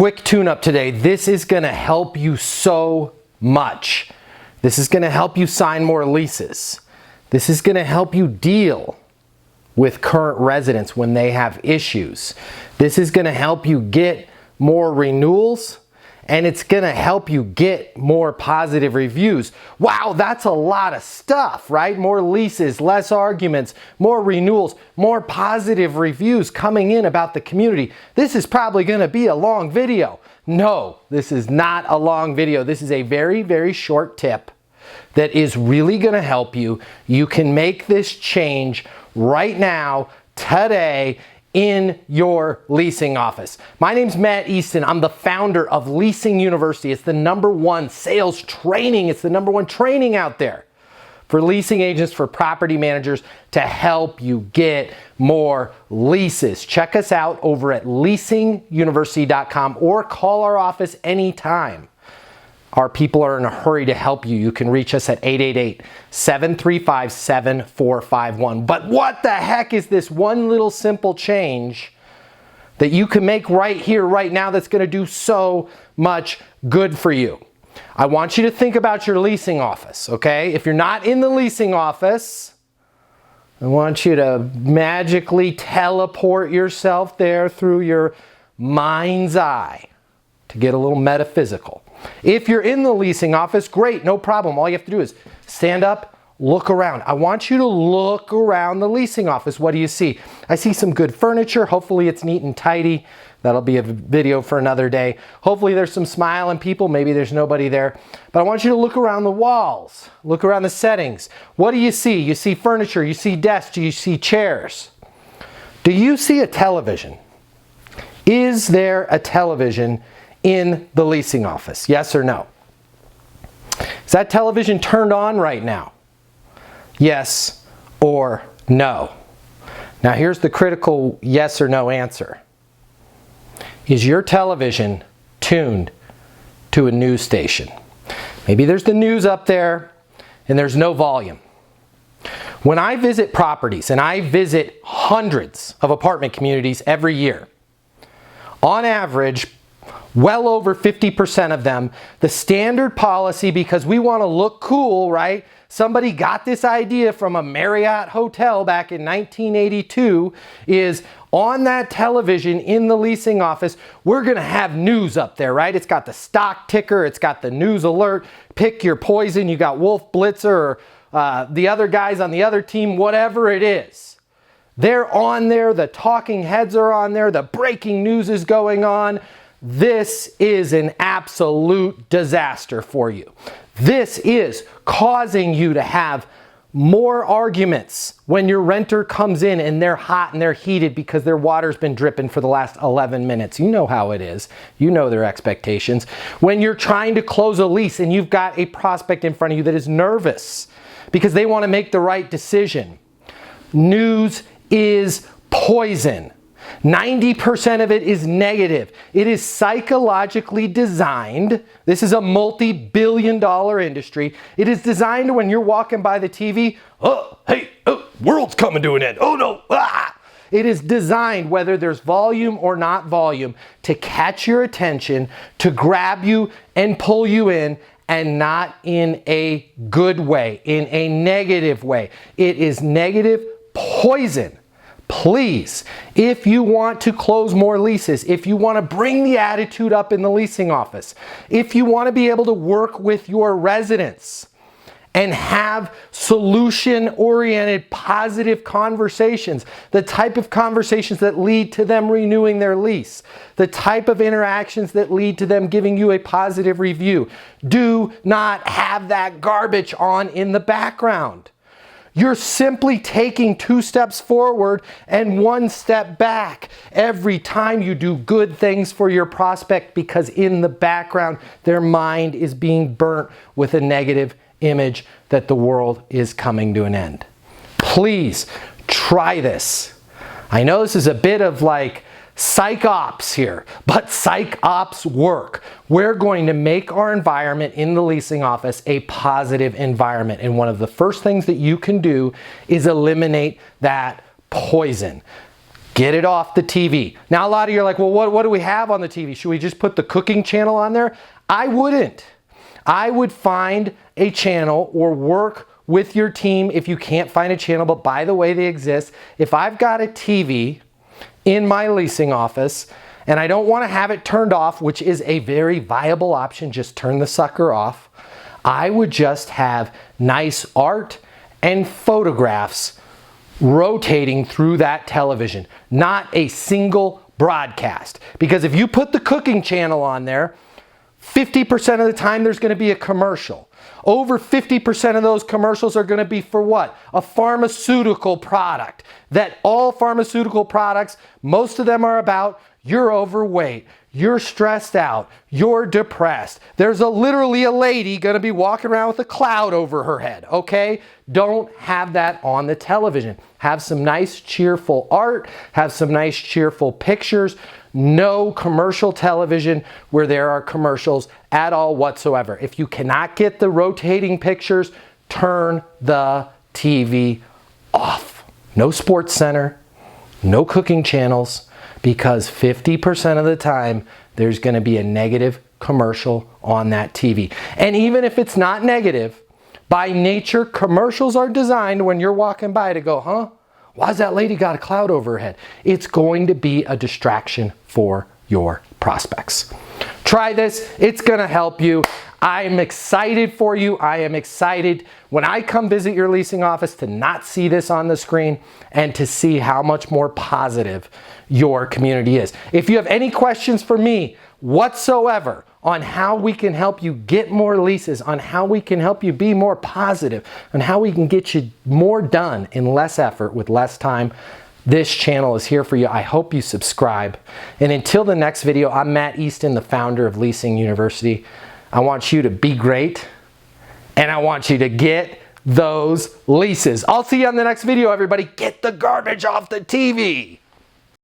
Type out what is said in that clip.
quick tune-up today. This is going to help you so much. This is going to help you sign more leases. This is going to help you deal with current residents when they have issues. This is going to help you get more renewals, and it's going to help you get more positive reviews. Wow, that's a lot of stuff, right? More leases, less arguments, more renewals, more positive reviews coming in about the community. This is probably going to be a long video. No, this is not a long video. This is a very, very short tip that is really going to help you. You can make this change right now, today, in your leasing office. My name's Matt Easton. I'm the founder of Leasing University. It's the #1 sales training. It's the #1 training out there for leasing agents, for property managers, to help you get more leases. Check us out over at leasinguniversity.com or call our office anytime. Our people are in a hurry to help you. You can reach us at 888-735-7451. But what the heck is this one little simple change that you can make right here, right now, that's going to do so much good for you? I want you to think about your leasing office, okay? If you're not in the leasing office, I want you to magically teleport yourself there through your mind's eye to get a little metaphysical. If you're in the leasing office, great, no problem. All you have to do is stand up, look around. I want you to look around the leasing office. What do you see? I see some good furniture. Hopefully it's neat and tidy. That'll be a video for another day. Hopefully there's some smiling people. Maybe there's nobody there. But I want you to look around the walls. Look around the settings. What do you see? You see furniture. You see desks. You see chairs. Do you see a television? Is there a television in the leasing office? Yes or no? Is that television turned on right now? Yes or no? Now here's the critical yes or no answer. Is your television tuned to a news station? Maybe there's the news up there and there's no volume. When I visit properties, and I visit hundreds of apartment communities every year, on average, well over 50% of them, the standard policy, because we want to look cool, right? Somebody got this idea from a Marriott hotel back in 1982, is on that television in the leasing office, we're going to have news up there, right? It's got the stock ticker, it's got the news alert, pick your poison, you got Wolf Blitzer or the other guys on the other team, whatever it is. They're on there, the talking heads are on there, the breaking news is going on. This is an absolute disaster for you. This is causing you to have more arguments when your renter comes in and they're hot and they're heated because their water's been dripping for the last 11 minutes. You know how it is. You know their expectations. When you're trying to close a lease and you've got a prospect in front of you that is nervous because they want to make the right decision. News is poison. 90% of it is negative. It is psychologically designed. This is a multi-billion-dollar industry. It is designed when you're walking by the TV, oh, hey, oh, world's coming to an end. Oh no, ah! It is designed, whether there's volume or not volume, to catch your attention, to grab you and pull you in, and not in a good way, in a negative way. It is negative poison. Please, if you want to close more leases, if you want to bring the attitude up in the leasing office, if you want to be able to work with your residents and have solution-oriented, positive conversations, the type of conversations that lead to them renewing their lease, the type of interactions that lead to them giving you a positive review, do not have that garbage on in the background. You're simply taking 2 steps forward and 1 step back every time you do good things for your prospect, because in the background, their mind is being burnt with a negative image that the world is coming to an end. Please try this. I know this is a bit of like psych ops here, but psych ops work. We're going to make our environment in the leasing office a positive environment. And one of the first things that you can do is eliminate that poison. Get it off the TV. Now, a lot of you are like, well, what do we have on the TV? Should we just put the cooking channel on there? I wouldn't. I would find a channel or work with your team if you can't find a channel, but by the way, they exist. If I've got a TV in my leasing office and I don't want to have it turned off, which is a very viable option, just turn the sucker off, I would just have nice art and photographs rotating through that television, not a single broadcast. Because if you put the cooking channel on there, 50% of the time there's going to be a commercial. Over 50% of those commercials are going to be for what? A pharmaceutical product. That all pharmaceutical products, most of them are about you're overweight, you're stressed out, you're depressed. There's literally a lady going to be walking around with a cloud over her head, okay? Don't have that on the television. Have some nice cheerful art, have some nice cheerful pictures. No commercial television where there are commercials at all whatsoever. If you cannot get the rotating pictures, turn the TV off. No sports center, no cooking channels, because 50% of the time there's going to be a negative commercial on that TV. And even if it's not negative, by nature, commercials are designed when you're walking by to go, huh? Why's that lady got a cloud over her head? It's going to be a distraction for your prospects. Try this. It's going to help you. I am excited for you. I am excited when I come visit your leasing office to not see this on the screen and to see how much more positive your community is. If you have any questions for me whatsoever on how we can help you get more leases, on how we can help you be more positive, on how we can get you more done in less effort with less time, this channel is here for you. I hope you subscribe. And until the next video, I'm Matt Easton, the founder of Leasing University. I want you to be great, and I want you to get those leases. I'll see you on the next video, everybody. Get the garbage off the TV.